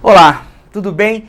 Olá, tudo bem?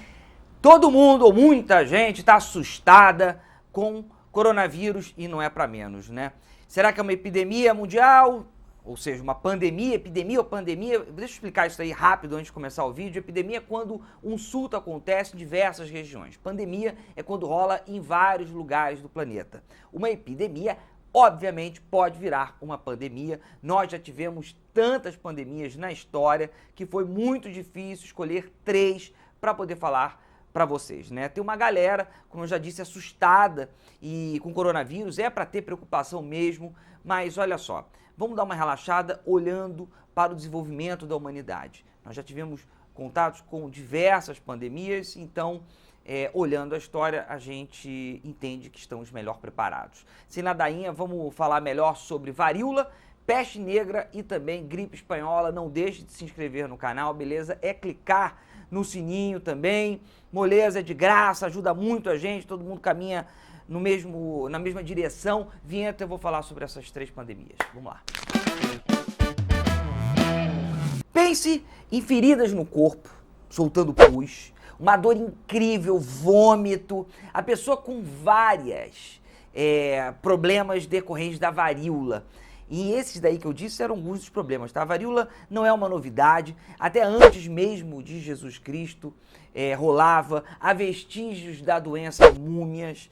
Todo mundo ou muita gente está assustada com coronavírus e não é para menos, né? Será que é uma epidemia mundial? Ou seja, uma pandemia, epidemia ou pandemia? Deixa eu explicar isso aí rápido antes de começar o vídeo. Epidemia é quando um surto acontece em diversas regiões. Pandemia é quando rola em vários lugares do planeta. Uma epidemia, obviamente, pode virar uma pandemia. Nós já tivemos tantas pandemias na história que foi muito difícil escolher 3 para poder falar para vocês, né? Tem uma galera, como eu já disse, assustada e com coronavírus, é para ter preocupação mesmo, mas olha só, vamos dar uma relaxada olhando para o desenvolvimento da humanidade. Nós já tivemos contatos com diversas pandemias, então olhando a história, a gente entende que estamos melhor preparados. Sem ladainha, vamos falar melhor sobre varíola, peste negra e também gripe espanhola. Não deixe de se inscrever no canal, beleza? É clicar no sininho também. Moleza é de graça, ajuda muito a gente, todo mundo caminha na mesma direção. Vinheta, eu vou falar sobre essas 3 pandemias. Vamos lá. Pense em feridas no corpo, soltando pus, uma dor incrível, vômito, a pessoa com várias problemas decorrentes da varíola. E esses daí que eu disse eram alguns dos problemas, tá? A varíola não é uma novidade, até antes mesmo de Jesus Cristo rolava, há vestígios da doença em múmias.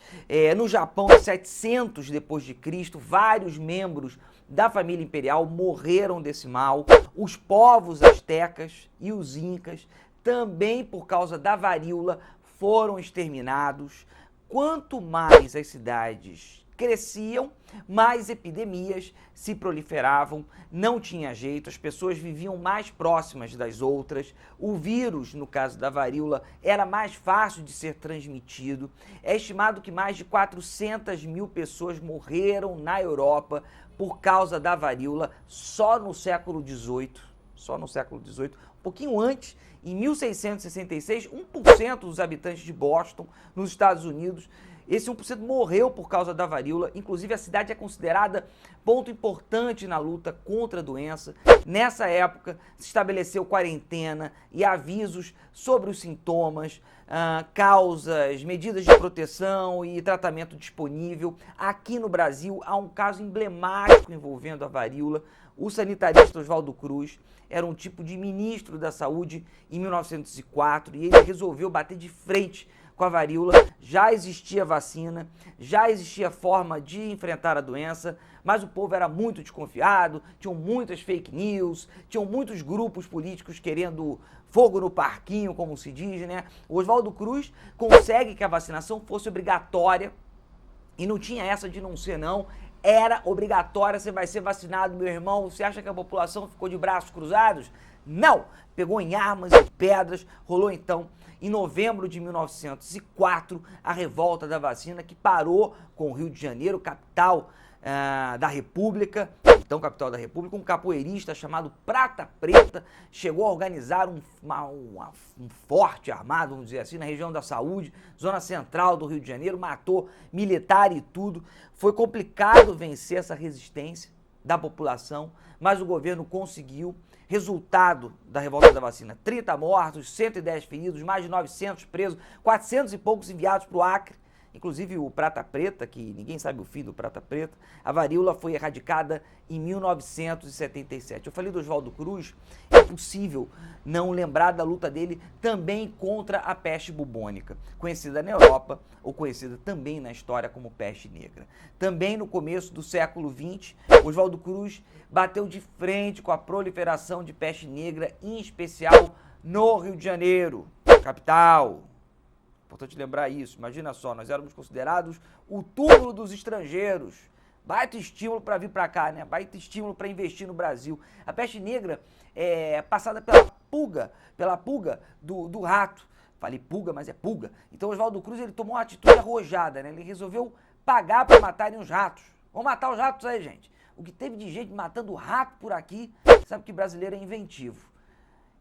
No Japão, em 700 depois de Cristo, vários membros da família imperial morreram desse mal. Os povos astecas e os incas, também por causa da varíola, foram exterminados. Quanto mais as cidades cresciam, mais epidemias se proliferavam, não tinha jeito, as pessoas viviam mais próximas das outras, o vírus, no caso da varíola, era mais fácil de ser transmitido. É estimado que mais de 400 mil pessoas morreram na Europa por causa da varíola só no século XVIII, um pouquinho antes, em 1666, 1% dos habitantes de Boston, nos Estados Unidos, esse 1% morreu por causa da varíola. Inclusive, a cidade é considerada ponto importante na luta contra a doença. Nessa época, se estabeleceu quarentena e avisos sobre os sintomas, causas, medidas de proteção e tratamento disponível. Aqui no Brasil, há um caso emblemático envolvendo a varíola. O sanitarista Oswaldo Cruz era um tipo de ministro da saúde em 1904 e ele resolveu bater de frente com a varíola. Já existia vacina, já existia forma de enfrentar a doença, mas o povo era muito desconfiado, tinham muitas fake news, tinham muitos grupos políticos querendo fogo no parquinho, como se diz, né? O Oswaldo Cruz consegue que a vacinação fosse obrigatória e não tinha essa de não ser não, era obrigatória, você vai ser vacinado, meu irmão. Você acha que a população ficou de braços cruzados? Não! Pegou em armas e pedras. Rolou então, em novembro de 1904, a revolta da vacina, que parou com o Rio de Janeiro, capital da República. Então, capital da República, um capoeirista chamado Prata Preta chegou a organizar um forte armado, vamos dizer assim, na região da Saúde, zona central do Rio de Janeiro, matou militar e tudo. Foi complicado vencer essa resistência da população, mas o governo conseguiu. Resultado da revolta da vacina: 30 mortos, 110 feridos, mais de 900 presos, 400 e poucos enviados para o Acre. Inclusive o Prata Preta, que ninguém sabe o fim do Prata Preta. A varíola foi erradicada em 1977. Eu falei do Oswaldo Cruz, é possível não lembrar da luta dele também contra a peste bubônica, conhecida na Europa ou conhecida também na história como peste negra. Também no começo do século XX, Oswaldo Cruz bateu de frente com a proliferação de peste negra, em especial no Rio de Janeiro, capital. Importante lembrar isso. Imagina só, nós éramos considerados o túmulo dos estrangeiros. Baita estímulo para vir para cá, né? Baita estímulo para investir no Brasil. A peste negra é passada pela pulga do rato. Falei pulga, mas é pulga. Então Oswaldo Cruz, ele tomou uma atitude arrojada, né? Ele resolveu pagar para matarem os ratos. Vamos matar os ratos aí, gente. O que teve de gente matando rato por aqui, sabe que brasileiro é inventivo.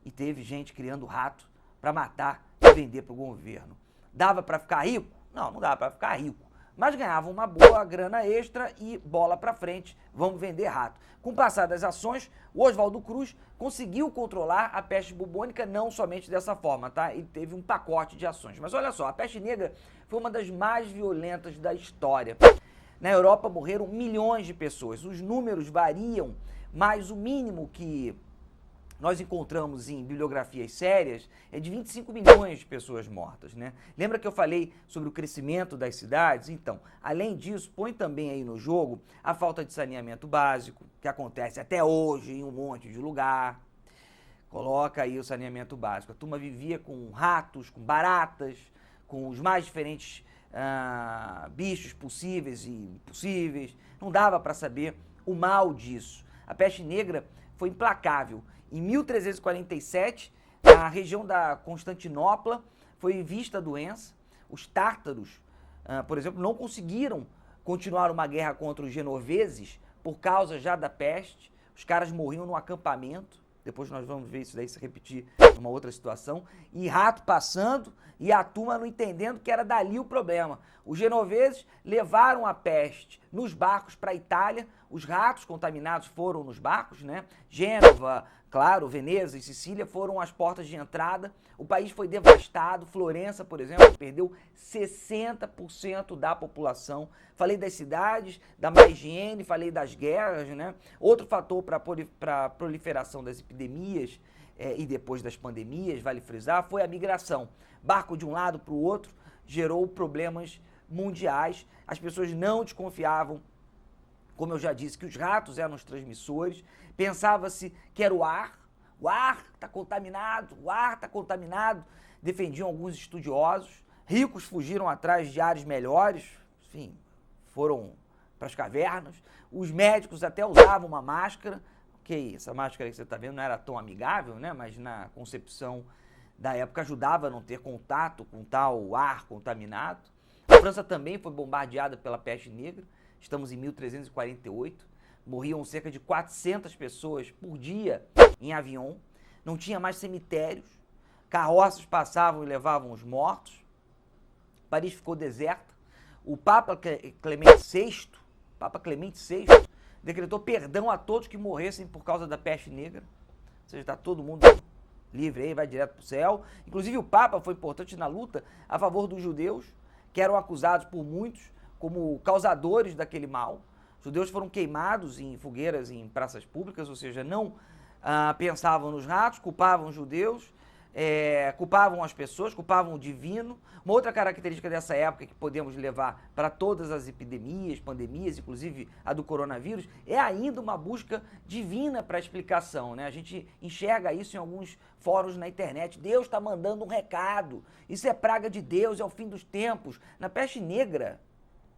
E teve gente criando rato para matar e vender para o governo. Dava para ficar rico? Não, não dava para ficar rico. mas ganhavam uma boa grana extra e bola para frente, vamos vender rato. Com o passar das ações, o Oswaldo Cruz conseguiu controlar a peste bubônica não somente dessa forma, tá? Ele teve um pacote de ações. Mas olha só, a peste negra foi uma das mais violentas da história. Na Europa morreram milhões de pessoas. Os números variam, mas o mínimo que nós encontramos em bibliografias sérias é de 25 milhões de pessoas mortas, né? Lembra que eu falei sobre o crescimento das cidades? Então, além disso, põe também aí no jogo a falta de saneamento básico, que acontece até hoje em um monte de lugar. Coloca aí o saneamento básico. A turma vivia com ratos, com baratas, com os mais diferentes bichos possíveis e impossíveis. Não dava para saber o mal disso. A peste negra foi implacável. Em 1347, na região da Constantinopla, foi vista a doença. Os tártaros, por exemplo, não conseguiram continuar uma guerra contra os genoveses por causa já da peste. Os caras morriam no acampamento. Depois nós vamos ver isso daí se repetir numa outra situação. E rato passando e a turma não entendendo que era dali o problema. Os genoveses levaram a peste nos barcos para a Itália. Os ratos contaminados foram nos barcos, né? Gênova, claro, Veneza e Sicília foram as portas de entrada. O país foi devastado. Florença, por exemplo, perdeu 60% da população. Falei das cidades, da má higiene, falei das guerras, né? Outro fator para a proliferação das epidemias e depois das pandemias, vale frisar, foi a migração. Barco de um lado para o outro gerou problemas mundiais. As pessoas não desconfiavam, como eu já disse, que os ratos eram os transmissores. Pensava-se que era o ar está contaminado, o ar está contaminado, defendiam alguns estudiosos. Ricos fugiram atrás de ares melhores, enfim, foram para as cavernas. Os médicos até usavam uma máscara, que essa máscara que você está vendo não era tão amigável, né? Mas na concepção da época ajudava a não ter contato com tal ar contaminado. A França também foi bombardeada pela peste negra. Estamos em 1348, morriam cerca de 400 pessoas por dia em Avignon, não tinha mais cemitérios, carroças passavam e levavam os mortos, Paris ficou deserta. O Papa Clemente VI, decretou perdão a todos que morressem por causa da peste negra, ou seja, está todo mundo livre aí, vai direto para o céu. Inclusive o Papa foi importante na luta a favor dos judeus, que eram acusados por muitos como causadores daquele mal. Os judeus foram queimados em fogueiras em praças públicas, ou seja, não pensavam nos ratos, culpavam os judeus, culpavam as pessoas, culpavam o divino. Uma outra característica dessa época que podemos levar para todas as epidemias, pandemias, inclusive a do coronavírus, é ainda uma busca divina para a explicação, né? A gente enxerga isso em alguns fóruns na internet. Deus está mandando um recado, isso é praga de Deus, é o fim dos tempos. Na peste negra,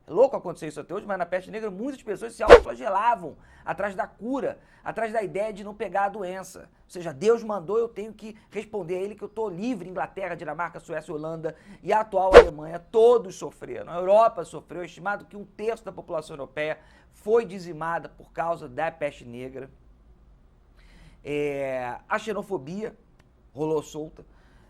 é louco acontecer isso até hoje, mas na peste negra muitas pessoas se autoflagelavam atrás da cura, atrás da ideia de não pegar a doença. Ou seja, Deus mandou, eu tenho que responder a ele que eu estou livre. Inglaterra, Dinamarca, Suécia, Holanda e a atual Alemanha, todos sofreram. A Europa sofreu, é estimado que 1/3 da população europeia foi dizimada por causa da peste negra. A xenofobia rolou solta.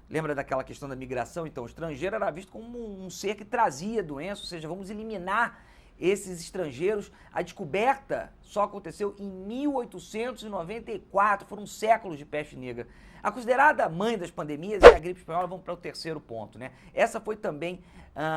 Lembra daquela questão da migração? Então, o estrangeiro era visto como um ser que trazia doença, ou seja, vamos eliminar esses estrangeiros. A descoberta só aconteceu em 1894, foram séculos de peste negra. A considerada mãe das pandemias é a gripe espanhola. Vamos para o terceiro ponto, né? Essa foi também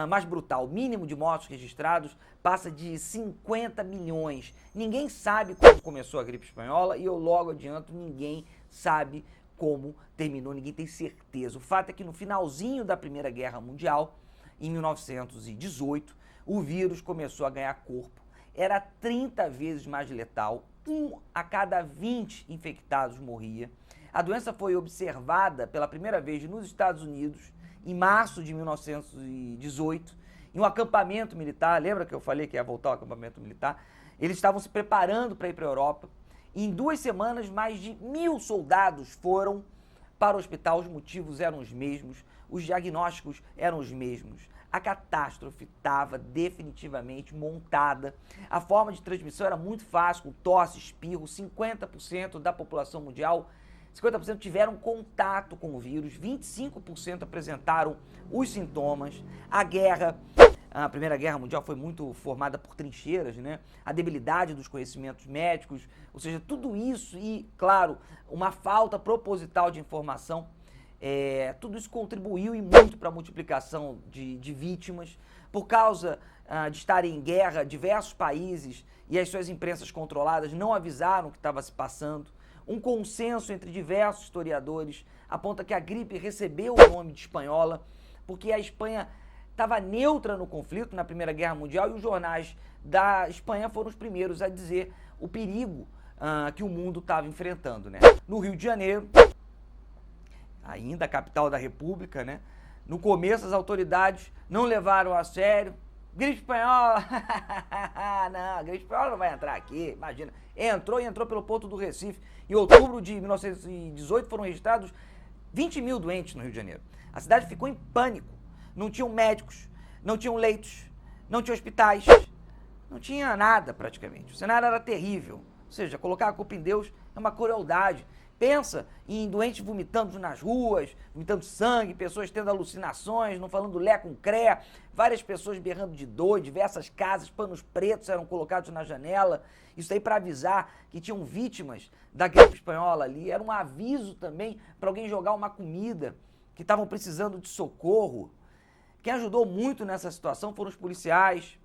mais brutal. O mínimo de mortos registrados passa de 50 milhões. Ninguém sabe como começou a gripe espanhola e eu logo adianto, ninguém sabe como terminou, ninguém tem certeza. O fato é que no finalzinho da Primeira Guerra Mundial, em 1918, o vírus começou a ganhar corpo. Era 30 vezes mais letal, 1 a cada 20 infectados morria. A doença foi observada pela primeira vez nos Estados Unidos, em março de 1918, em um acampamento militar. Lembra que eu falei que ia voltar ao acampamento militar? Eles estavam se preparando para ir para a Europa. Em 2 semanas, mais de 1.000 soldados foram para o hospital. Os motivos eram os mesmos, os diagnósticos eram os mesmos. A catástrofe estava definitivamente montada. A forma de transmissão era muito fácil, com tosse, espirro. 50% da população mundial, 50% tiveram contato com o vírus, 25% apresentaram os sintomas. A guerra a Primeira Guerra Mundial foi muito formada por trincheiras, né? A debilidade dos conhecimentos médicos, ou seja, tudo isso e, claro, uma falta proposital de informação, tudo isso contribuiu e muito para a multiplicação de vítimas. Por causa de estarem em guerra, diversos países e as suas imprensas controladas não avisaram o que estava se passando. Um consenso entre diversos historiadores aponta que a gripe recebeu o nome de espanhola porque a Espanha estava neutra no conflito na Primeira Guerra Mundial e os jornais da Espanha foram os primeiros a dizer o perigo que o mundo estava enfrentando, né? No Rio de Janeiro, ainda a capital da República, né? No começo as autoridades não levaram a sério. Gripe espanhola, não, a gripe espanhola não vai entrar aqui, imagina. Entrou pelo Porto do Recife. Em outubro de 1918 foram registrados 20 mil doentes no Rio de Janeiro. A cidade ficou em pânico. Não tinham médicos, não tinham leitos, não tinham hospitais, não tinha nada praticamente. O cenário era terrível. Ou seja, colocar a culpa em Deus é uma crueldade. Pensa em doentes vomitando nas ruas, vomitando sangue, pessoas tendo alucinações, não falando lé com cré, várias pessoas berrando de dor, diversas casas, panos pretos eram colocados na janela. Isso aí para avisar que tinham vítimas da gripe espanhola ali. Era um aviso também para alguém jogar uma comida, que estavam precisando de socorro. Quem ajudou muito nessa situação foram os policiais,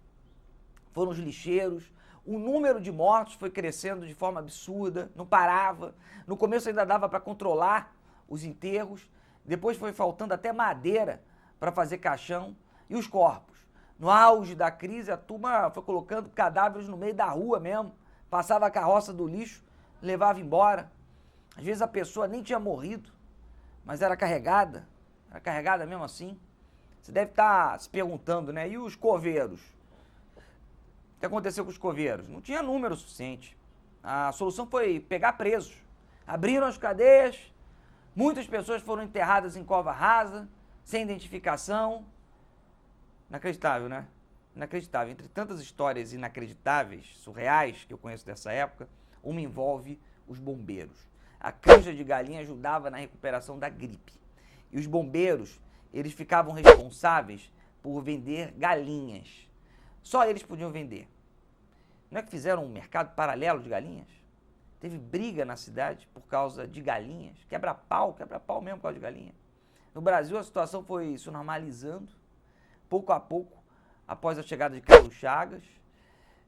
foram os lixeiros. O número de mortos foi crescendo de forma absurda, não parava. No começo ainda dava para controlar os enterros, depois foi faltando até madeira para fazer caixão e os corpos. No auge da crise, a turma foi colocando cadáveres no meio da rua mesmo, passava a carroça do lixo, levava embora. Às vezes a pessoa nem tinha morrido, mas era carregada mesmo assim. Você deve estar se perguntando, né? E os coveiros? O que aconteceu com os coveiros? Não tinha número suficiente. A solução foi pegar presos. Abriram as cadeias, muitas pessoas foram enterradas em cova rasa, sem identificação. Inacreditável, né? Inacreditável. Entre tantas histórias inacreditáveis, surreais, que eu conheço dessa época, uma envolve os bombeiros. A canja de galinha ajudava na recuperação da gripe. E os bombeiros, eles ficavam responsáveis por vender galinhas. Só eles podiam vender. Não é que fizeram um mercado paralelo de galinhas? Teve briga na cidade por causa de galinhas. Quebra-pau mesmo por causa de galinha. No Brasil a situação foi se normalizando, pouco a pouco, após a chegada de Carlos Chagas.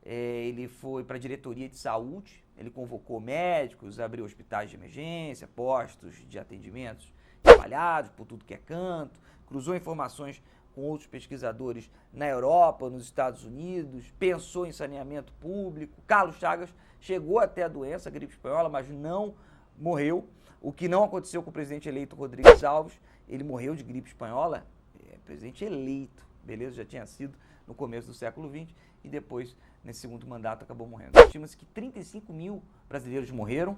Ele foi para a diretoria de saúde, ele convocou médicos, abriu hospitais de emergência, postos de atendimentos espalhados por tudo que é canto, cruzou informações com outros pesquisadores na Europa, nos Estados Unidos, pensou em saneamento público. Carlos Chagas chegou até a doença, a gripe espanhola, mas não morreu. O que não aconteceu com o presidente eleito Rodrigues Alves, ele morreu de gripe espanhola, presidente eleito, beleza? Já tinha sido no começo do século XX e depois, nesse segundo mandato, acabou morrendo. Estima-se que 35 mil brasileiros morreram.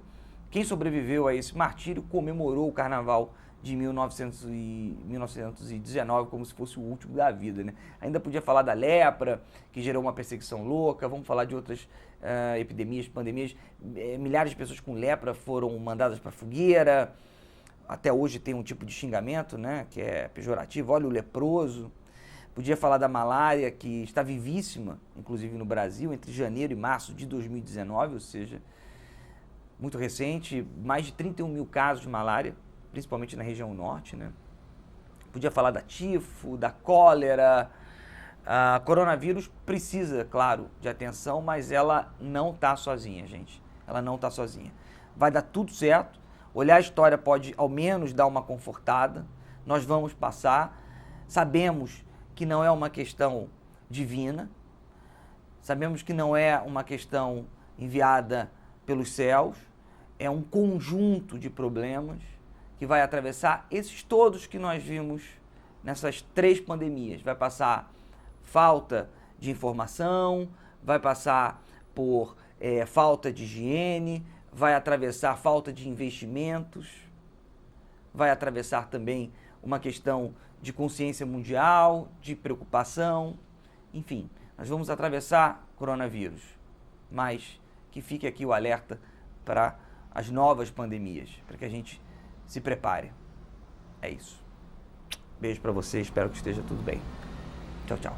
Quem sobreviveu a esse martírio comemorou o carnaval de 1919 como se fosse o último da vida, né? Ainda podia falar da lepra, que gerou uma perseguição louca, vamos falar de outras epidemias, pandemias. Milhares de pessoas com lepra foram mandadas para fogueira. Até hoje tem um tipo de xingamento, né, que é pejorativo, olha o leproso. Podia falar da malária, que está vivíssima, inclusive no Brasil, entre janeiro e março de 2019, ou seja, muito recente, mais de 31 mil casos de malária, principalmente na região norte, né? Podia falar da tifo, da cólera. A coronavírus precisa, claro, de atenção, mas ela não está sozinha, gente. Ela não está sozinha. Vai dar tudo certo. Olhar a história pode, ao menos, dar uma confortada. Nós vamos passar. Sabemos que não é uma questão divina. Sabemos que não é uma questão enviada pelos céus. É um conjunto de problemas que vai atravessar esses todos que nós vimos nessas 3 pandemias. Vai passar falta de informação, vai passar por falta de higiene, vai atravessar falta de investimentos, vai atravessar também uma questão de consciência mundial, de preocupação, enfim, nós vamos atravessar coronavírus, mas que fique aqui o alerta para as novas pandemias, para que a gente se prepare. É isso. Beijo para você, espero que esteja tudo bem. Tchau, tchau.